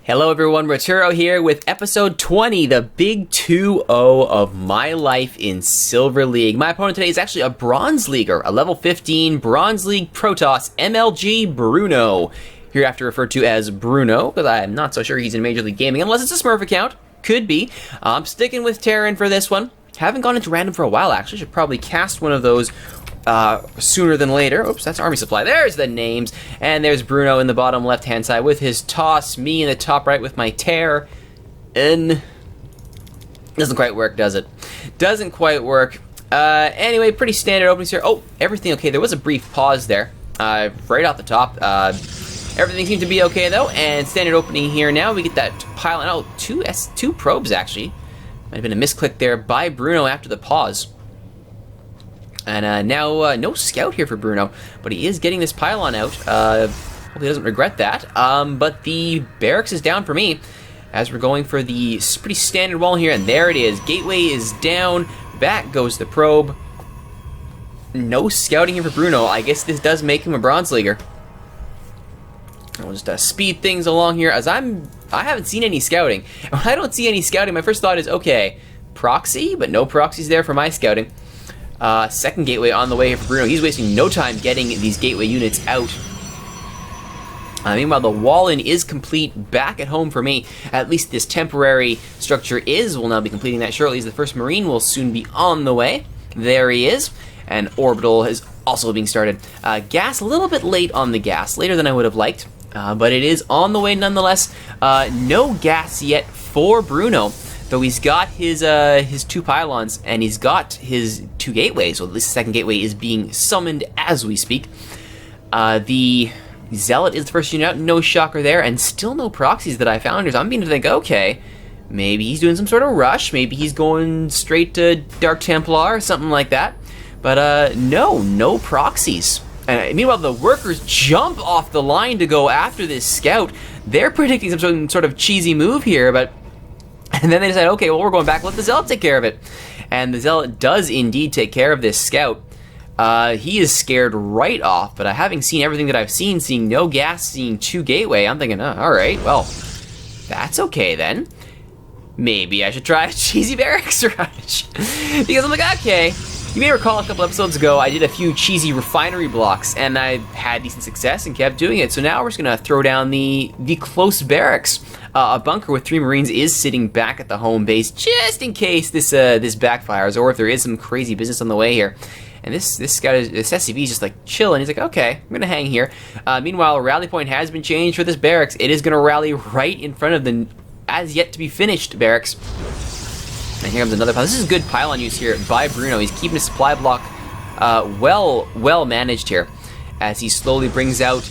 Hello everyone, Rituro here with episode 20, the big 2-0 of my life in Silver League. My opponent today is actually a Bronze Leaguer, a level 15 Bronze League Protoss MLG Bruno. Hereafter referred to as Bruno, because I'm not so sure he's in Major League Gaming, unless it's a Smurf account. Could be. I'm sticking with Terran for this one. Haven't gone into random for a while, actually. Should probably cast one of those sooner than later. Oops, that's army supply. There's the names. And there's Bruno in the bottom left-hand side with his toss. Me in the top right with my tear. And doesn't quite work, does it? Doesn't quite work. Anyway, pretty standard openings here. Oh, everything okay. There was a brief pause there. Right off the top. Everything seemed to be okay, though. And standard opening here now. We get that pile. Oh, two probes, actually. Might have been a misclick there by Bruno after the pause. And now, no scout here for Bruno, but he is getting this pylon out. Hope he doesn't regret that. But the barracks is down for me, as we're going for the pretty standard wall here, and there it is. Gateway is down, back goes the probe. No scouting here for Bruno. I guess this does make him a Bronze Leaguer. I'll just speed things along here, as I haven't seen any scouting. And when I don't see any scouting, my first thought is, okay, proxy, but no proxies there for my scouting. Second gateway on the way here for Bruno. He's wasting no time getting these gateway units out. Meanwhile, the wall-in is complete back at home for me. At least this temporary structure is. We'll now be completing that shortly, as the first Marine will soon be on the way. There he is. And orbital is also being started. Gas, a little bit late on the gas. Later than I would have liked. But it is on the way nonetheless. No gas yet for Bruno. Though he's got his two pylons, and he's got his two gateways. Well, at least the second gateway is being summoned as we speak. The Zealot is the first unit out, no shocker there, and still no proxies that I found. So I'm beginning to think, okay, maybe he's doing some sort of rush, maybe he's going straight to Dark Templar or something like that. But no proxies. And meanwhile, the workers jump off the line to go after this scout. They're predicting some sort of cheesy move here, but... And then they decide, okay, well, we're going back, let the Zealot take care of it. And the Zealot does indeed take care of this scout. He is scared right off, but having seen everything that I've seen, seeing no gas, seeing two gateway, I'm thinking, alright, well, that's okay then. Maybe I should try a cheesy barracks rush. Because I'm like, okay, you may recall a couple episodes ago, I did a few cheesy refinery blocks, and I had decent success and kept doing it. So now we're just going to throw down the close barracks. A bunker with 3 Marines is sitting back at the home base, just in case this backfires, or if there is some crazy business on the way here. And this SCV is just like chilling. He's like, okay, I'm gonna hang here. Meanwhile, a rally point has been changed for this barracks. It is gonna rally right in front of the as yet to be finished barracks. And here comes another pylon. This is good pylon use here by Bruno. He's keeping his supply block well managed here, as he slowly brings out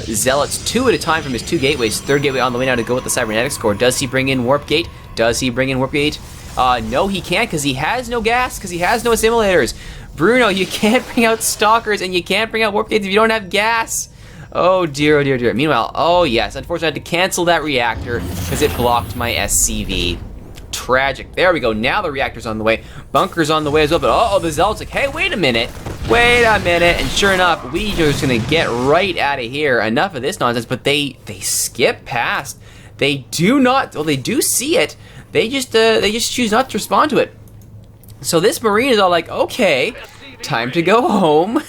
Zealots 2 at a time from his 2 gateways. Third gateway on the way now to go with the Cybernetics Core. Does he bring in Warp Gate? Does he bring in Warp Gate? No, he can't, because he has no gas, because he has no assimilators. Bruno, you can't bring out Stalkers, and you can't bring out Warp Gates if you don't have gas. Oh dear, oh dear, dear. Meanwhile, oh yes, unfortunately I had to cancel that reactor, because it blocked my SCV. Tragic. There we go. Now the reactor's on the way. Bunker's on the way as well, but uh-oh, the Zealot's like, hey, wait a minute. And sure enough, we are just gonna get right out of here. Enough of this nonsense. But they skip past. They do not. Well, they do see it. They just choose not to respond to it. So this Marine is all like, okay, time to go home.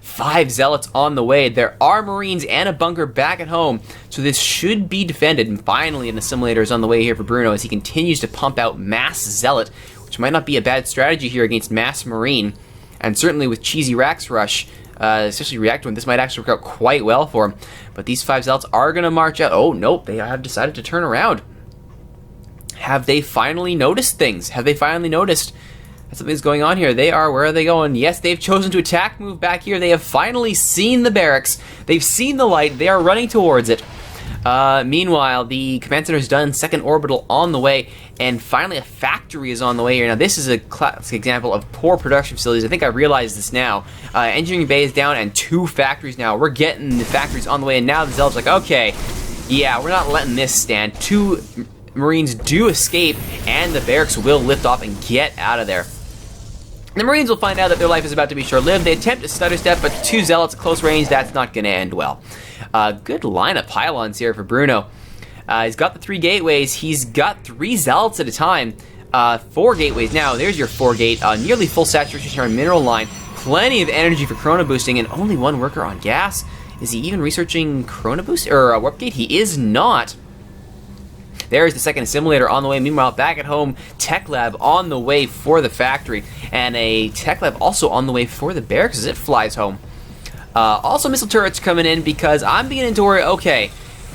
5 Zealots on the way. There are Marines and a bunker back at home, so this should be defended. And finally, an assimilator is on the way here for Bruno, as he continues to pump out mass Zealot, which might not be a bad strategy here against mass Marine. And certainly with cheesy Rax Rush, especially Reactor one, this might actually work out quite well for him. But these 5 Zealots are going to march out. Oh, nope, they have decided to turn around. Have they finally noticed things? Have they finally noticed that something's going on here? They are. Where are they going? Yes, they've chosen to attack, move back here. They have finally seen the barracks. They've seen the light. They are running towards it. Meanwhile, the command center is done, second orbital on the way, and finally a factory is on the way here. Now, this is a classic example of poor production facilities. I think I realize this now. Engineering bay is down, and 2 factories now. We're getting the factories on the way, and now the Zealot's like, okay, yeah, we're not letting this stand. 2 Marines do escape, and the barracks will lift off and get out of there. The Marines will find out that their life is about to be short-lived. They attempt a stutter step, but 2 Zealots at close range, that's not going to end well. Good line of pylons here for Bruno. He's got the 3 gateways. He's got 3 zealots at a time. 4 gateways now. There's your 4 gate. Nearly full saturation here on mineral line. Plenty of energy for chrono boosting, and only 1 worker on gas. Is he even researching chrono boost or warp gate? He is not. There's the second assimilator on the way. Meanwhile, back at home, tech lab on the way for the factory, and a tech lab also on the way for the barracks as it flies home. Also, missile turrets coming in because I'm beginning to worry. Okay,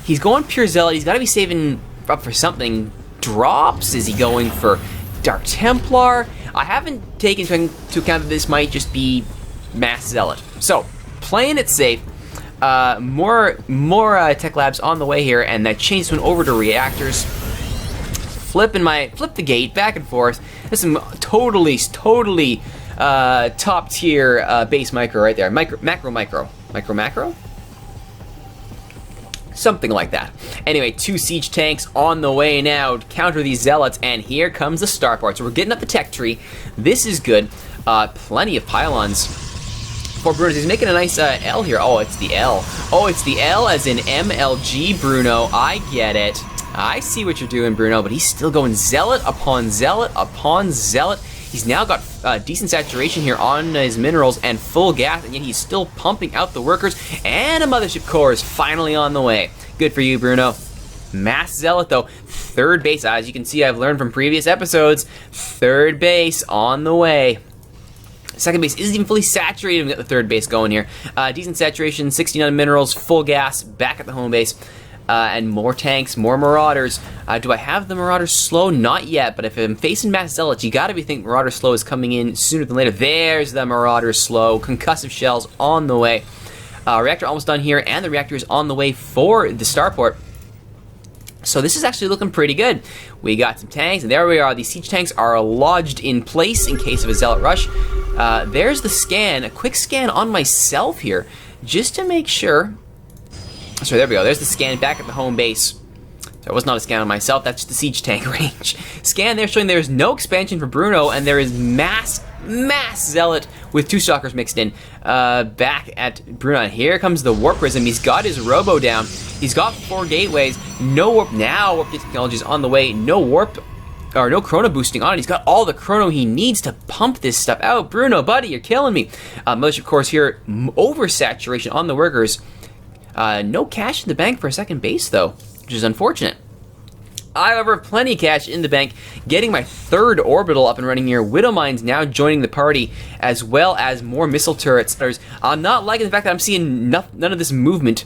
he's going pure zealot. He's got to be saving up for something. Drops? Is he going for Dark Templar? I haven't taken into account that this might just be mass zealot. So, playing it safe. More tech labs on the way here, and that changes one over to reactors. Flip the gate back and forth. This is some totally top tier base micro right there. Macro. Something like that. Anyway, 2 siege tanks on the way now to counter these zealots, and here comes the starport. So we're getting up the tech tree. This is good. Plenty of pylons. For Bruno, he's making a nice L here. Oh, it's the L. Oh, it's the L as in MLG, Bruno. I get it. I see what you're doing, Bruno, but he's still going zealot upon zealot upon zealot. He's now got decent saturation here on his minerals and full gas, and yet he's still pumping out the workers, and a mothership core is finally on the way. Good for you, Bruno. Mass zealot, though. 3rd base, as you can see, I've learned from previous episodes. 3rd base on the way. Second base isn't even fully saturated. We got the 3rd base going here. Decent saturation, 69 minerals, full gas, back at the home base. And more tanks, more marauders. Do I have the marauders slow? Not yet, but if I'm facing mass zealots, you gotta be thinking marauder slow is coming in sooner than later. There's the marauder slow. Concussive shells on the way. Reactor almost done here, and the reactor is on the way for the starport. So this is actually looking pretty good. We got some tanks, and there we are. These siege tanks are lodged in place in case of a zealot rush. There's the scan, a quick scan on myself here, just to make sure. So there we go. There's the scan back at the home base. So it was not a scan on myself. That's just the siege tank range. Scan there showing there's no expansion for Bruno, and there is mass zealot with 2 stalkers mixed in. Back at Bruno. And here comes the warp prism. He's got his robo down. He's got 4 gateways. No warp now. Warp technology is on the way. No warp or no chrono boosting on it. He's got all the chrono he needs to pump this stuff out. Bruno, buddy, you're killing me. Mothership cores here. Oversaturation on the workers. No cash in the bank for a second base, though, which is unfortunate. I, however, have plenty of cash in the bank, getting my 3rd orbital up and running here. Widow Mines now joining the party, as well as more missile turrets. I'm not liking the fact that I'm seeing none of this movement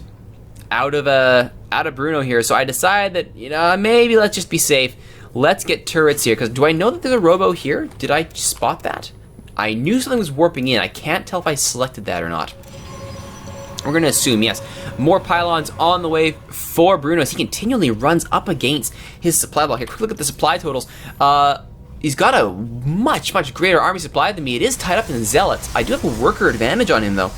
out of Bruno here, so I decided that, you know, maybe let's just be safe. Let's get turrets here, because do I know that there's a robo here? Did I spot that? I knew something was warping in. I can't tell if I selected that or not. We're going to assume, yes. More pylons on the way for Bruno as he continually runs up against his supply block. Here, quick look at the supply totals. He's got a much greater army supply than me. It is tied up in zealots. I do have a worker advantage on him, though.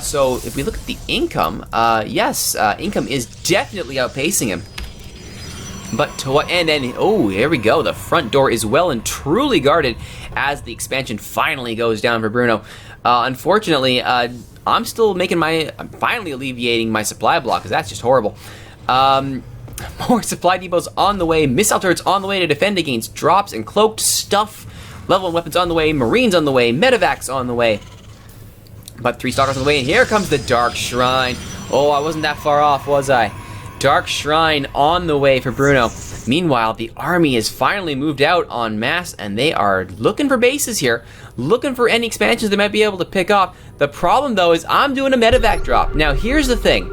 So if we look at the income, yes, income is definitely outpacing him. But to what end? And oh, here we go. The front door is well and truly guarded as the expansion finally goes down for Bruno. Unfortunately, I'm still I'm finally alleviating my supply block, because that's just horrible. More supply depots on the way, missile turrets on the way to defend against drops and cloaked stuff. Level 1 weapons on the way, marines on the way, medevacs on the way. But 3 stalkers on the way, and here comes the Dark Shrine. Oh, I wasn't that far off, was I? Dark Shrine on the way for Bruno. Meanwhile, the army has finally moved out en masse, and they are looking for bases here, looking for any expansions they might be able to pick up. The problem, though, is I'm doing a medevac drop. Now, here's the thing.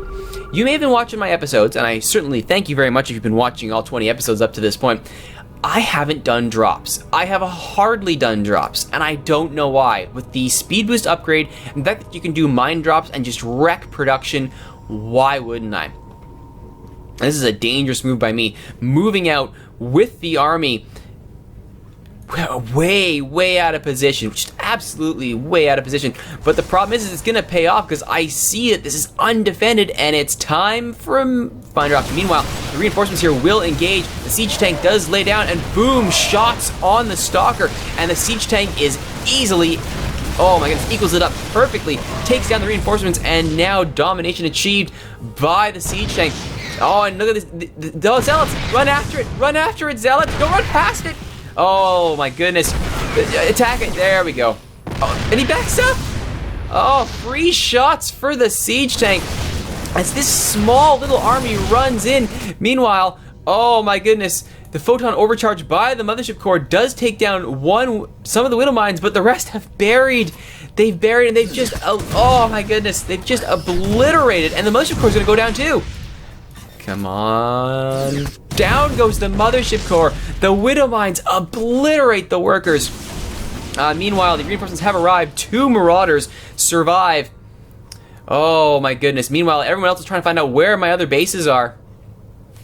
You may have been watching my episodes, and I certainly thank you very much if you've been watching all 20 episodes up to this point. I haven't done drops. I have hardly done drops, and I don't know why. With the speed boost upgrade, and the fact that you can do mine drops and just wreck production, why wouldn't I? This is a dangerous move by me, moving out with the army way out of position, just absolutely way out of position. But the problem is it's gonna pay off, because I see that this is undefended and it's time for a fine drop. Meanwhile, the reinforcements here will engage. The siege tank does lay down, and boom, shots on the stalker, and the siege tank is easily, oh my goodness, equals it up perfectly, takes down the reinforcements, and now domination achieved by the siege tank. Oh, and look at this. The Zealots, run after it. Run after it, Zealots. Don't run past it. Oh, my goodness. Attack it. There we go. Oh, and he backs up. Oh, 3 shots for the siege tank. As this small little army runs in. Meanwhile, oh my goodness, the photon overcharge by the mothership core does take down some of the widow mines, but the rest have buried. They've buried and they've just, oh my goodness, they've just obliterated. And the mothership core is going to go down too. Come on. Down goes the mothership core. The widow mines obliterate the workers. Meanwhile, the reinforcements have arrived. 2 marauders survive. Oh my goodness. Meanwhile, everyone else is trying to find out where my other bases are.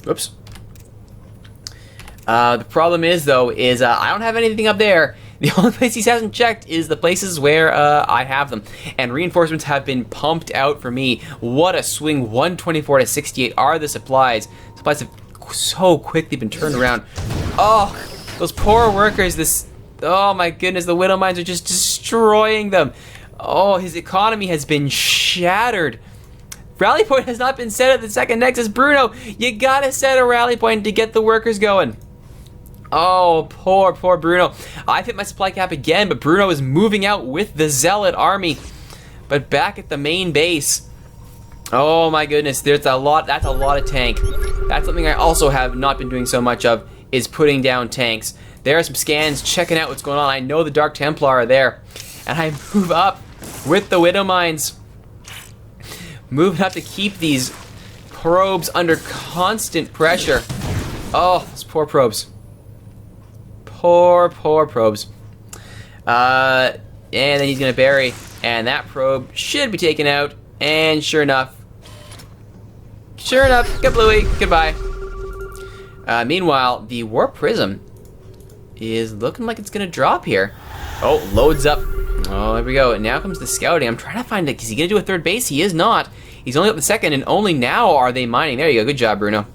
Whoops. The problem is, though, I don't have anything up there. The only place he hasn't checked is the places where I have them. And reinforcements have been pumped out for me. What a swing. 124 to 68 are the supplies. Supplies have so quickly been turned around. Oh, those poor workers. Oh my goodness, the widow mines are just destroying them. Oh, his economy has been shattered. Rally point has not been set at the second nexus. Bruno, you gotta set a rally point to get the workers going. Oh, poor Bruno. I've hit my supply cap again, but Bruno is moving out with the Zealot army. But back at the main base, oh my goodness, that's a lot of tank. That's something I also have not been doing so much of, is putting down tanks. There are some scans checking out what's going on. I know the Dark Templar are there. And I move up with the widow mines. Moving up to keep these probes under constant pressure. Oh, those poor probes. Poor probes. And then he's gonna bury, and that probe should be taken out. And sure enough, kablooey, goodbye. Meanwhile, the warp prism is looking like it's gonna drop here. Oh, loads up. Oh, there we go. And now comes the scouting. I'm trying to find it. Is he gonna do a third base? He is not. He's only up the second, and only now are they mining. There you go. Good job, Bruno.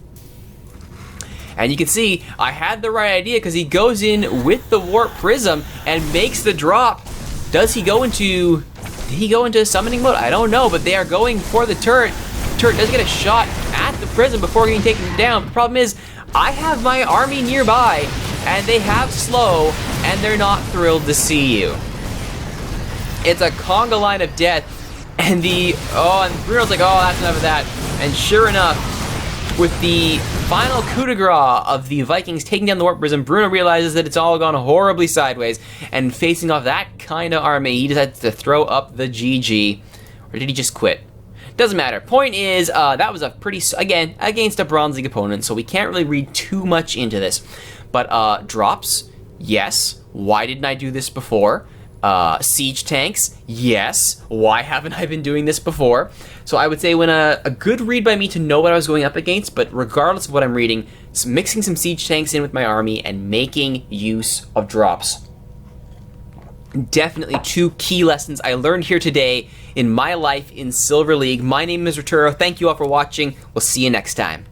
And you can see I had the right idea because he goes in with the warp prism and makes the drop. Does he go into? Did he go into summoning mode? I don't know, but they are going for the turret. The turret does get a shot at the prism before getting taken down. The problem is, I have my army nearby, and they have slow, and they're not thrilled to see you. It's a conga line of death, and and Bruno's like, oh, that's enough of that. And sure enough, with the final coup de grace of the Vikings taking down the warp prism, Bruno realizes that it's all gone horribly sideways, and facing off that kind of army, he decides to throw up the GG. Or did he just quit? Doesn't matter. Point is, that was a pretty, again, against a Bronze League opponent, so we can't really read too much into this. But drops, yes. Why didn't I do this before? Siege tanks, yes. Why haven't I been doing this before? So I would say when a good read by me to know what I was going up against, but regardless of what I'm reading, mixing some siege tanks in with my army and making use of drops. Definitely 2 key lessons I learned here today in my life in Silver League. My name is Rituro. Thank you all for watching. We'll see you next time.